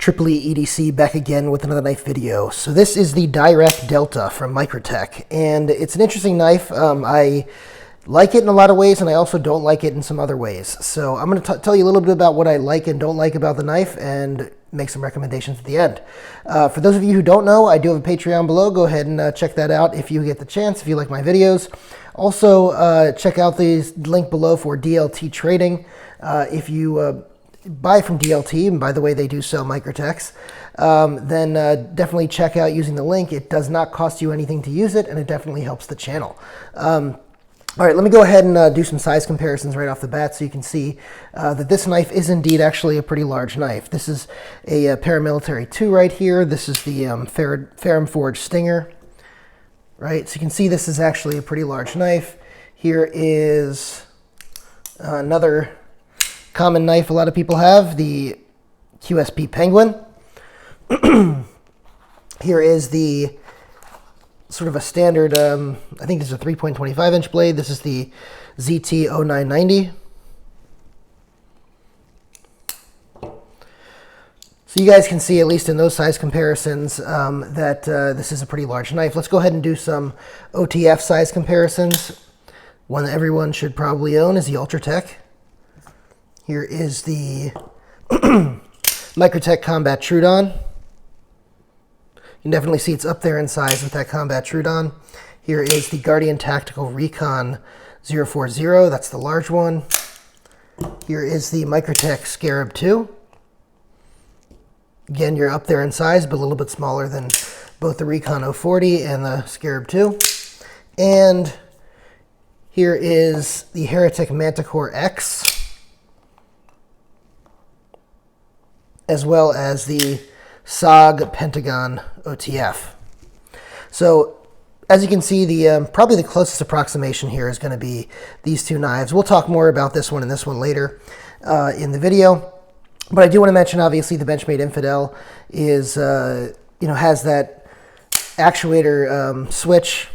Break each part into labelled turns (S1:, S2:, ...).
S1: Triply EDC back again with another knife video. So this is the Dirac Delta from Microtech, and it's an interesting knife. I like it in a lot of ways, and I also don't like it in some other ways. So I'm going to tell you a little bit about what I like and don't like about the knife and make some recommendations at the end. For those of you who don't know, I do have a Patreon below. Go ahead and check that out if you get the chance, if you like my videos. Also, check out the link below for DLT trading. If you buy from DLT, and by the way, they do sell Microtechs, then definitely check out using the link. It does not cost you anything to use it, and it definitely helps the channel. All right, let me go ahead and do some size comparisons right off the bat so you can see that this knife is indeed actually a pretty large knife. This is a Paramilitary 2 right here. This is the Ferrum Forge Stinger, right? So you can see this is actually a pretty large knife. Here is another common knife a lot of people have, the QSP Penguin. Here is the sort of a standard, I think this is a 3.25 inch blade. This is the ZT-0990. So you guys can see, at least in those size comparisons, that this is a pretty large knife. Let's go ahead and do some OTF size comparisons. One that everyone should probably own is the Ultratech. Here is the Microtech Combat Trudon. You can definitely see it's up there in size with that Combat Trudon. Here is the Guardian Tactical Recon 040. That's the large one. Here is the Microtech Scarab 2. Again, you're up there in size, but a little bit smaller than both the Recon 040 and the Scarab 2. And here is the Heretic Manticore X, as well as the SOG Pentagon OTF. So as you can see, the probably the closest approximation here is going to be these two knives. We'll talk more about this one and this one later in the video. But I do want to mention, obviously, the Benchmade Infidel is, has that actuator switch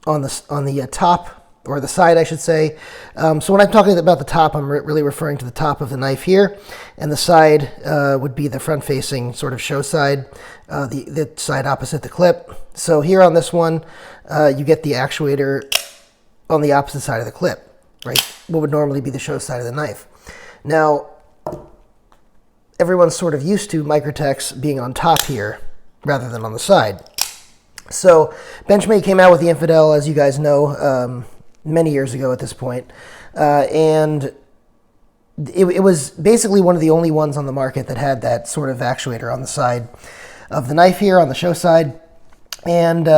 S1: on the top, or the side, I should say. So when I'm talking about the top, I'm really referring to the top of the knife here, and the side would be the front-facing sort of show side, the side opposite the clip. So here on this one, you get the actuator on the opposite side of the clip, right? What would normally be the show side of the knife. Now, everyone's sort of used to Microtechs being on top here rather than on the side. So Benchmade came out with the Infidel, as you guys know, many years ago at this point, and it was basically one of the only ones on the market that had that sort of actuator on the side of the knife here, on the show side, and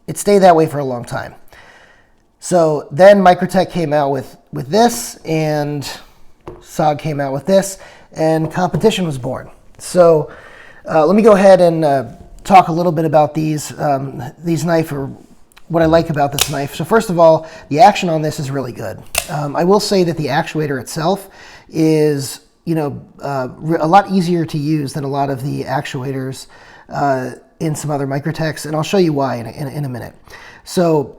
S1: it stayed that way for a long time. So then Microtech came out with this, and SOG came out with this, and competition was born. So let me go ahead and talk a little bit about these knife, or what I like about this knife. So first of all, the action on this is really good. I will say that the actuator itself is, a lot easier to use than a lot of the actuators in some other Microtechs, and I'll show you why in a minute. So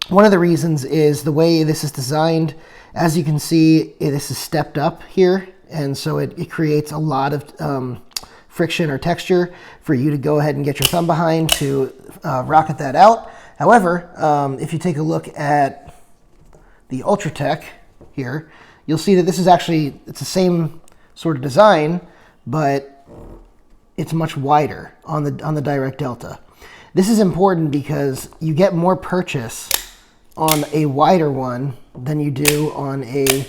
S1: one of the reasons is the way this is designed. As you can see, this is stepped up here, and so it creates a lot of friction or texture for you to go ahead and get your thumb behind to rocket that out. However, if you take a look at the Ultratech here, you'll see that this is actually, it's the same sort of design, but it's much wider on the Dirac Delta. This is important because you get more purchase on a wider one than you do on a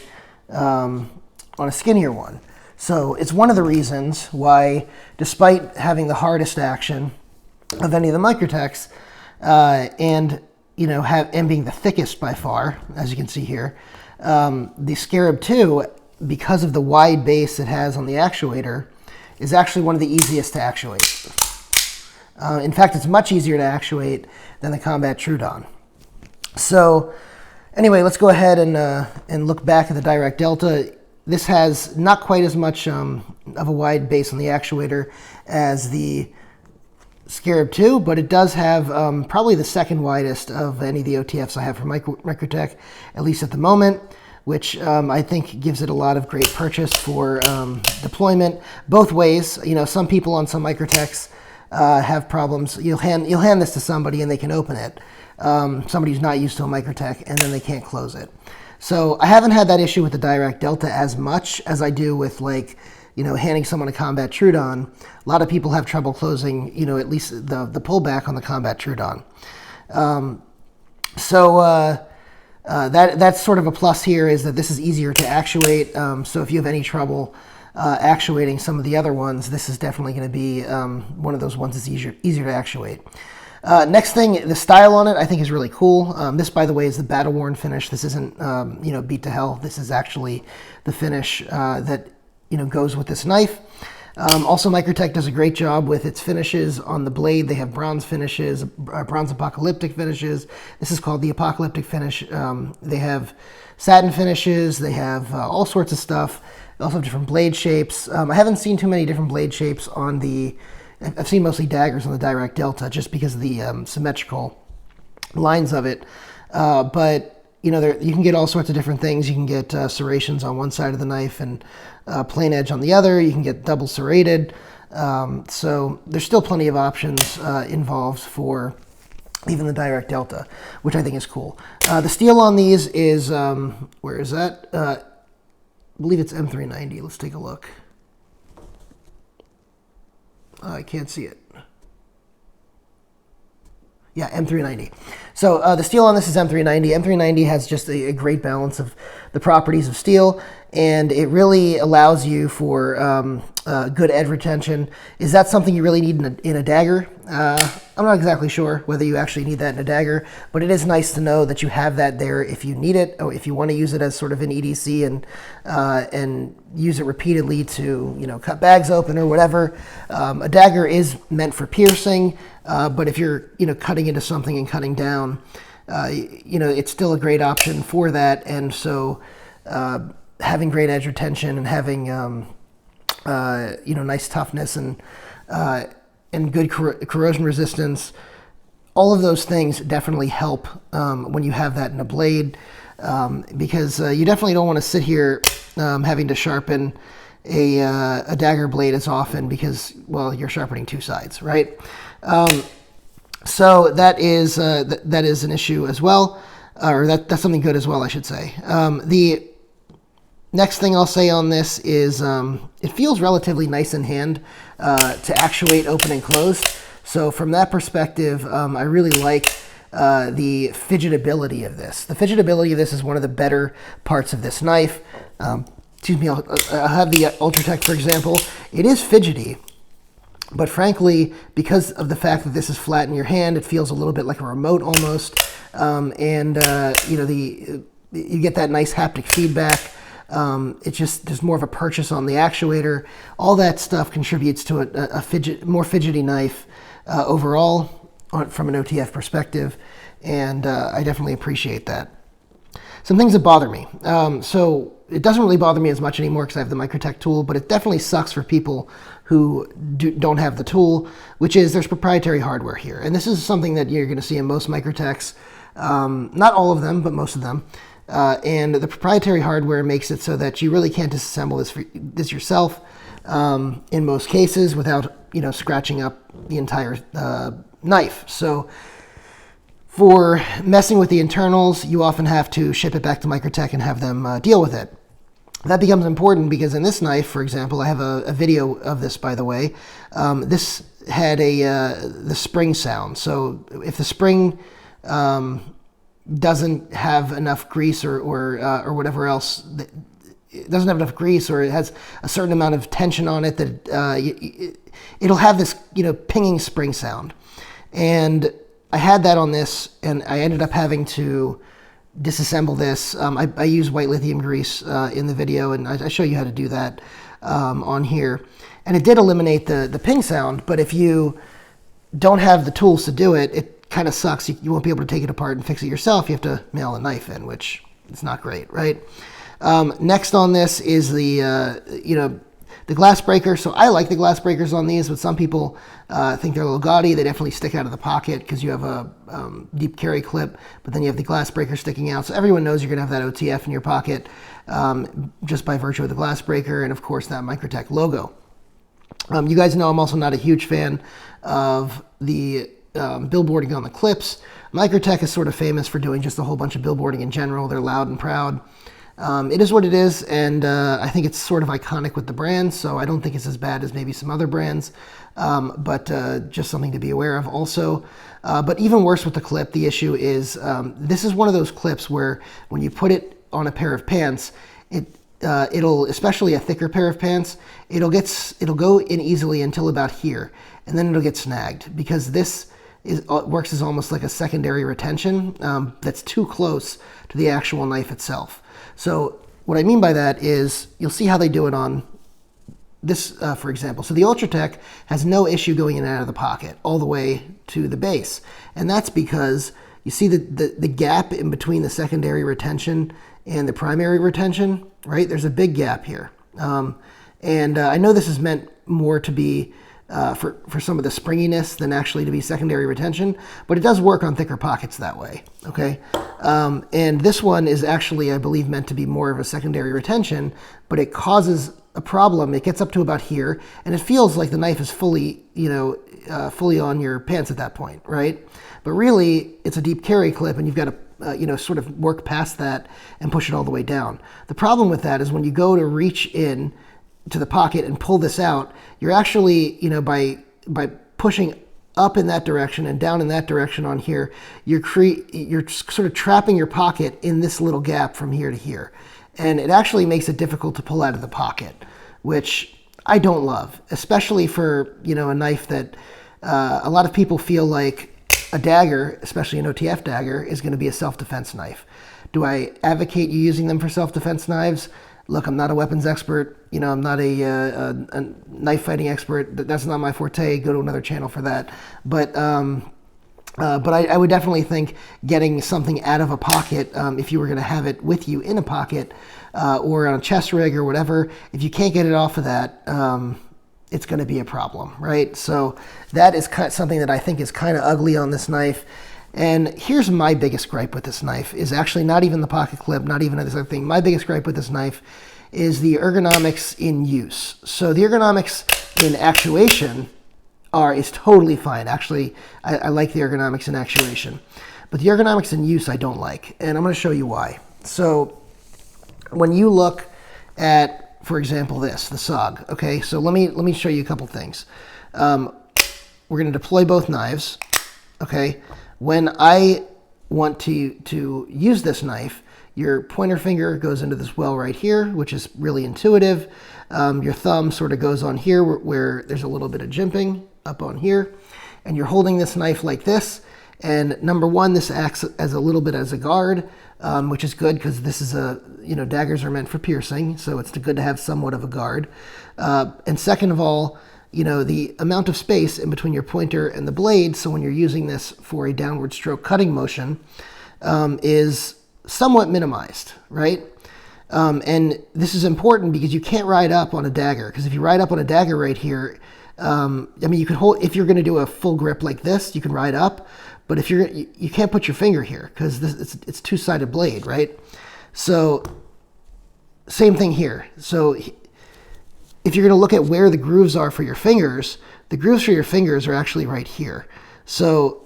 S1: skinnier one. So it's one of the reasons why, despite having the hardest action of any of the Microtechs, and being the thickest by far, as you can see here, the Scarab 2, because of the wide base it has on the actuator, is actually one of the easiest to actuate. In fact, it's much easier to actuate than the Combat Trudon. So anyway, let's go ahead and look back at the Dirac Delta. This has not quite as much of a wide base on the actuator as the Scarab 2, but it does have probably the second widest of any of the OTFs I have from Microtech, at least at the moment. which I think gives it a lot of great purchase for deployment both ways. You know, some people on some Microtechs have problems. You'll hand this to somebody and they can open it. Somebody who's not used to a Microtech, and then they can't close it. So I haven't had that issue with the Dirac Delta as much as I do with, like, you know, handing someone a Combat Trudon. A lot of people have trouble closing, you know, at least the pullback on the Combat Trudon. That's sort of a plus here, is that this is easier to actuate. So if you have any trouble actuating some of the other ones, this is definitely going to be one of those ones that's easier to actuate. Next thing, the style on it I think is really cool. This, by the way, is the battle worn finish. This isn't you know, beat to hell. This is actually the finish that, you know, goes with this knife. Also, Microtech does a great job with its finishes on the blade. They have bronze finishes, bronze apocalyptic finishes. This is called the apocalyptic finish. They have satin finishes. They have all sorts of stuff. They also have different blade shapes. I haven't seen too many different blade shapes on the... I've seen mostly daggers on the Dirac Delta just because of the symmetrical lines of it. But you know, you can get all sorts of different things. You can get serrations on one side of the knife and plain edge on the other. You can get double serrated. So there's still plenty of options involved for even the Dirac Delta, which I think is cool. The steel on these is, where is that? I believe it's M390. Let's take a look. I can't see it. Yeah, M390. So the steel on this is M390. M390 has just a great balance of the properties of steel, and it really allows you for good edge retention. Is that something you really need in a dagger? I'm not exactly sure whether you actually need that in a dagger, but it is nice to know that you have that there if you need it, or if you want to use it as sort of an EDC and use it repeatedly to, you know, cut bags open or whatever. A dagger is meant for piercing, but if you're, you know, cutting into something and cutting down, you know, it's still a great option for that. And so having great edge retention and having you know, nice toughness and good corrosion resistance, all of those things definitely help when you have that in a blade, because you definitely don't want to sit here having to sharpen a dagger blade as often because, well, you're sharpening two sides, right? So that is an issue as well, or that's something good as well, I should say. The next thing I'll say on this is it feels relatively nice in hand to actuate open and closed. So from that perspective, I really like the fidgetability of this. The fidgetability of this is one of the better parts of this knife. Excuse me, I'll have the Ultratech, for example. It is fidgety, but frankly, because of the fact that this is flat in your hand, it feels a little bit like a remote almost. You know, you get that nice haptic feedback. There's more of a purchase on the actuator. All that stuff contributes to a more fidgety knife overall from an OTF perspective, and I definitely appreciate that. Some things that bother me. So it doesn't really bother me as much anymore because I have the Microtech tool, but it definitely sucks for people who don't have the tool, which is there's proprietary hardware here. And this is something that you're going to see in most Microtechs, not all of them, but most of them. And the proprietary hardware makes it so that you really can't disassemble this yourself in most cases without, you know, scratching up the entire knife. So for messing with the internals, you often have to ship it back to Microtech and have them deal with it. That becomes important because in this knife, for example, I have a video of this, by the way. This had the spring sound. So if the spring doesn't have enough grease or whatever else, it doesn't have enough grease, or it has a certain amount of tension on it, that it'll have this, you know, pinging spring sound. And I had that on this, and I ended up having to disassemble this. I use white lithium grease in the video, and I show you how to do that on here. And it did eliminate the ping sound, but if you don't have the tools to do it, it kind of sucks. You won't be able to take it apart and fix it yourself. You have to mail a knife in, which is not great, right? Next on this is the, you know, The glass breaker, so I like the glass breakers on these, but some people think they're a little gaudy. They definitely stick out of the pocket because you have a deep carry clip, but then you have the glass breaker sticking out. So everyone knows you're going to have that OTF in your pocket just by virtue of the glass breaker and, of course, that Microtech logo. You guys know I'm also not a huge fan of the billboarding on the clips. Microtech is sort of famous for doing just a whole bunch of billboarding in general. They're loud and proud. It is what it is, and I think it's sort of iconic with the brand, so I don't think it's as bad as maybe some other brands, but just something to be aware of also. But even worse with the clip, the issue is this is one of those clips where when you put it on a pair of pants, it'll, especially a thicker pair of pants, it'll go in easily until about here, and then it'll get snagged because this works as almost like a secondary retention that's too close to the actual knife itself. So what I mean by that is you'll see how they do it on this, for example. So the Ultratech has no issue going in and out of the pocket all the way to the base. And that's because you see the gap in between the secondary retention and the primary retention, right? There's a big gap here. I know this is meant more to be for some of the springiness than actually to be secondary retention, but it does work on thicker pockets that way, okay? And this one is actually, I believe, meant to be more of a secondary retention, but it causes a problem. It gets up to about here, and it feels like the knife is fully, fully on your pants at that point, right? But really, it's a deep carry clip, and you've got to, sort of work past that and push it all the way down. The problem with that is when you go to reach in to the pocket and pull this out, you're actually, by pushing up in that direction and down in that direction on here, you're sort of trapping your pocket in this little gap from here to here. And it actually makes it difficult to pull out of the pocket, which I don't love, especially for, a knife that a lot of people feel like a dagger, especially an OTF dagger, is going to be a self-defense knife. Do I advocate you using them for self-defense knives? Look, I'm not a weapons expert. I'm not a knife fighting expert. That's not my forte. Go to another channel for that. But I would definitely think getting something out of a pocket, if you were going to have it with you in a pocket or on a chest rig or whatever, if you can't get it off of that, it's going to be a problem, right? So that is something that I think is kind of ugly on this knife. And here's my biggest gripe with this knife is actually not even the pocket clip, not even this other thing. My biggest gripe with this knife is the ergonomics in use. So the ergonomics in actuation is totally fine. Actually, I like the ergonomics in actuation. But the ergonomics in use I don't like, and I'm going to show you why. So when you look at, for example, the SOG, okay? So let me show you a couple things. We're going to deploy both knives, okay? When I want to use this knife, your pointer finger goes into this well right here, which is really intuitive. Your thumb sort of goes on here where there's a little bit of jimping up on here. And you're holding this knife like this. And number one, this acts as a little bit as a guard, which is good because this is daggers are meant for piercing. So it's good to have somewhat of a guard. And second of all, the amount of space in between your pointer and the blade, so when you're using this for a downward stroke cutting motion, is somewhat minimized, right? And this is important because you can't ride up on a dagger, because if you ride up on a dagger right here, you can hold, if you're going to do a full grip like this, you can ride up, but if you can't put your finger here because it's two-sided blade, right? So same thing here. So if you're going to look at where the grooves are for your fingers, the grooves for your fingers are actually right here. So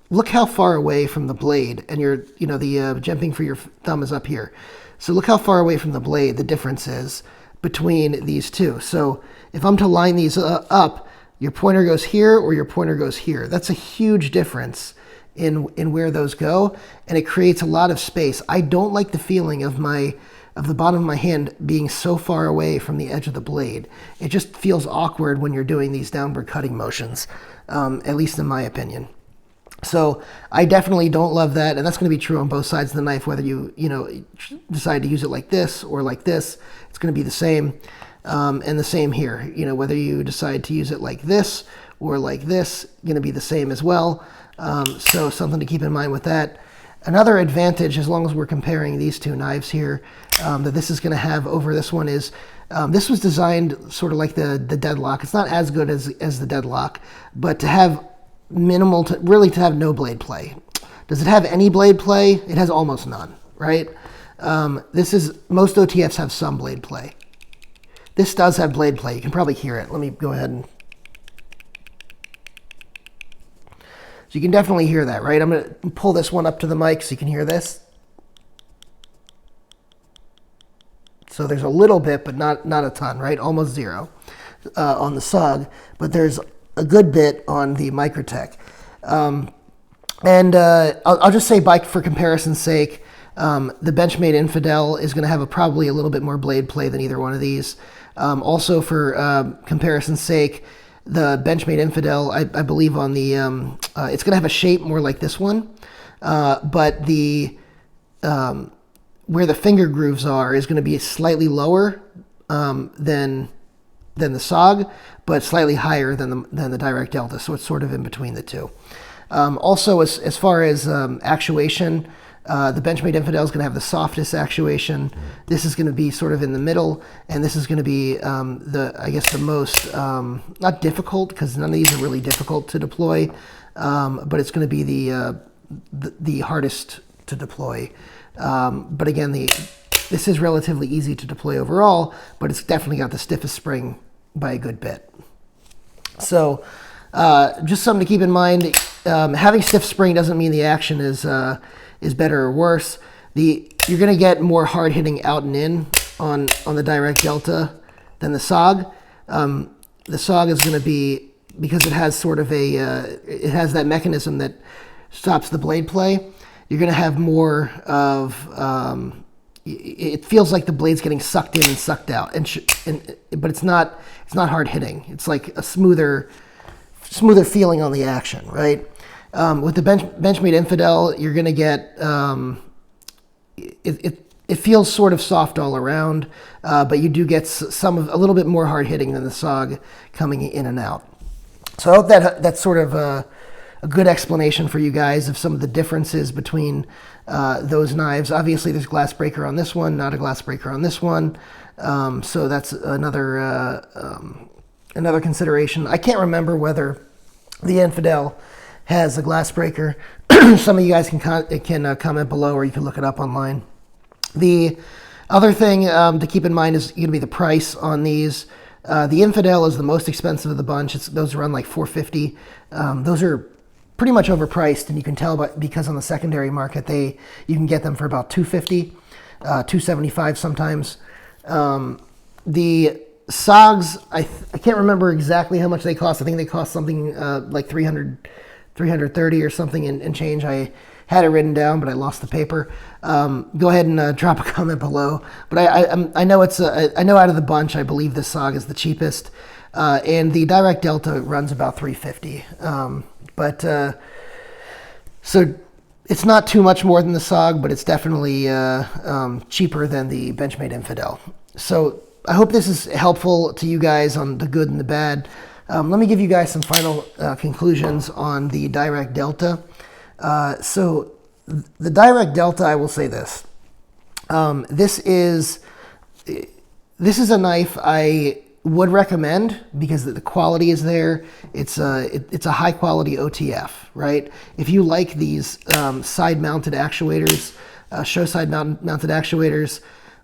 S1: look how far away from the blade, and the jimping for your thumb is up here. So look how far away from the blade the difference is between these two. So if I'm to line these up, your pointer goes here or your pointer goes here. That's a huge difference in where those go, and it creates a lot of space. I don't like the feeling of the bottom of my hand being so far away from the edge of the blade. It just feels awkward when you're doing these downward cutting motions, at least in my opinion. So I definitely don't love that, and that's going to be true on both sides of the knife, whether you decide to use it like this or like this, it's going to be the same. And the same here, whether you decide to use it like this or like this, going to be the same as well. So something to keep in mind with that. Another advantage, as long as we're comparing these two knives here, that this is going to have over this one is This was designed sort of like the Deadlock. It's not as good as the Deadlock, but to have minimal, really to have no blade play. Does it have any blade play? It has almost none, right? Most OTFs have some blade play. This does have blade play. You can probably hear it. Let me go ahead and... So you can definitely hear that, right? I'm going to pull this one up to the mic so you can hear this. So there's a little bit, but not a ton, right? Almost zero on the SOG, but there's a good bit on the Microtech. I'll just say, for comparison's sake, the Benchmade Infidel is going to have probably a little bit more blade play than either one of these. Also, for comparison's sake, the Benchmade Infidel, I believe on the, it's going to have a shape more like this one, but the where the finger grooves is going to be slightly lower than the SOG, but slightly higher than the Dirac Delta, so it's sort of in between the two. Also, as far as actuation, the Benchmade Infidel is going to have the softest actuation. This is going to be sort of in the middle, and this is going to be I guess the most not difficult, because none of these are really difficult to deploy, but it's going to be the hardest to deploy. But again, this is relatively easy to deploy overall, but it's definitely got the stiffest spring by a good bit. So just something to keep in mind. Having stiff spring doesn't mean the action is better or worse. You're going to get more hard hitting out and in on the Dirac Delta than the SOG. The SOG is going to be, because it has sort of it has that mechanism that stops the blade play. You're going to have more of, it feels like the blade's getting sucked in and sucked out, but it's not hard hitting. It's like a smoother feeling on the action, right? With the Benchmade Infidel, you're going to get, it feels sort of soft all around, but you do get a little bit more hard hitting than the SOG coming in and out. So I hope that's sort of a good explanation for you guys of some of the differences between those knives. Obviously, there's glass breaker on this one, not a glass breaker on this one. So that's another consideration. I can't remember whether the Infidel has a glass breaker. Some of you guys can comment below, or you can look it up online. The other thing to keep in mind is going to be the price on these. The Infidel is the most expensive of the bunch. Those run like $450. Those are pretty much overpriced, and you can tell because on the secondary market you can get them for about $250, $275 sometimes. The SOGs, I can't remember exactly how much they cost. I think they cost something like $330 or something and change. I had it written down, but I lost the paper. Go ahead and drop a comment below. But I know I know out of the bunch, I believe the SOG is the cheapest, and the Dirac Delta runs about $350. So it's not too much more than the SOG, but it's definitely cheaper than the Benchmade Infidel. So I hope this is helpful to you guys on the good and the bad. Let me give you guys some final conclusions on the Dirac Delta. So the Dirac Delta, I will say this. This is a knife I would recommend because the quality is there. It's a high quality OTF, right? If you like these side-mounted actuators, show side-mounted actuators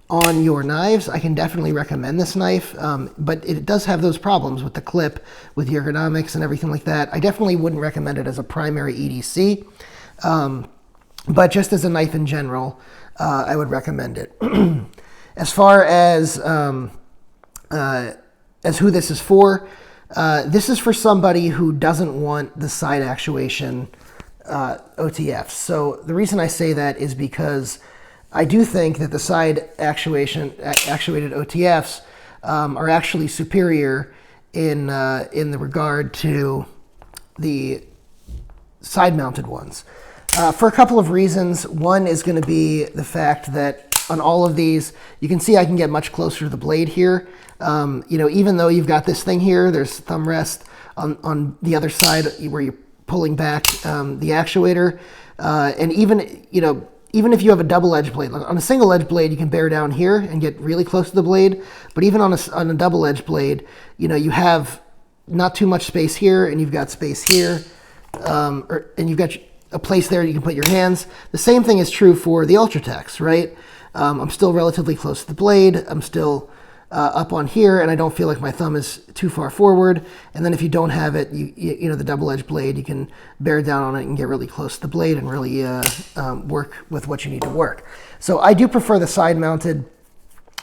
S1: on your knives, I can definitely recommend this knife, but it does have those problems with the clip, with the ergonomics and everything like that. I definitely wouldn't recommend it as a primary EDC, but just as a knife in general, I would recommend it. As far as who this is for somebody who doesn't want the side actuation OTFs. So the reason I say that is because I do think that the side actuated OTFs are actually superior in the regard to the side-mounted ones. For a couple of reasons. One is going to be the fact that on all of these, you can see I can get much closer to the blade here. Even though you've got this thing here, there's thumb rest on the other side where you're pulling back the actuator, and even even if you have a double edge blade, on a single edge blade, you can bear down here and get really close to the blade. But even on a double edge blade, you know, you have not too much space here, and you've got space here, and you've got a place there you can put your hands. The same thing is true for the Ultratechs, right? I'm still relatively close to the blade. I'm still up on here, and I don't feel like my thumb is too far forward. And then if you don't have it, you know, the double edge blade, you can bear down on it and get really close to the blade and really work with what you need to work. So I do prefer the side mounted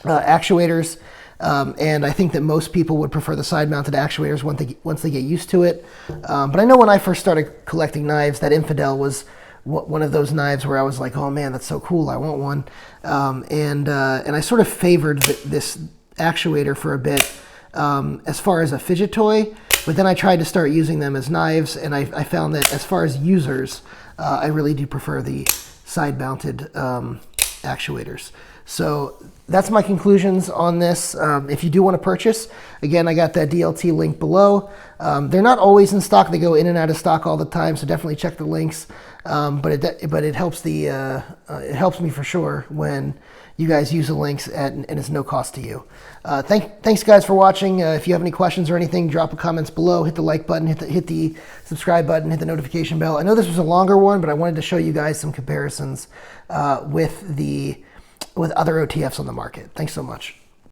S1: actuators. And I think that most people would prefer the side-mounted actuators once they get used to it. But I know when I first started collecting knives, that Infidel was one of those knives where I was like, oh man, that's so cool, I want one. And I sort of favored this actuator for a bit as far as a fidget toy, but then I tried to start using them as knives, and I found that as far as users, I really do prefer the side-mounted actuators. So that's my conclusions on this. If you do want to purchase, again, I got that DLT link below. They're not always in stock. They go in and out of stock all the time, so definitely check the links. But it helps it helps me for sure when you guys use the links and it's no cost to you. Thanks guys for watching. If you have any questions or anything, drop a comments below. Hit the like button, hit the subscribe button, hit the notification bell. I know this was a longer one, but I wanted to show you guys some comparisons with other OTFs on the market. Thanks so much.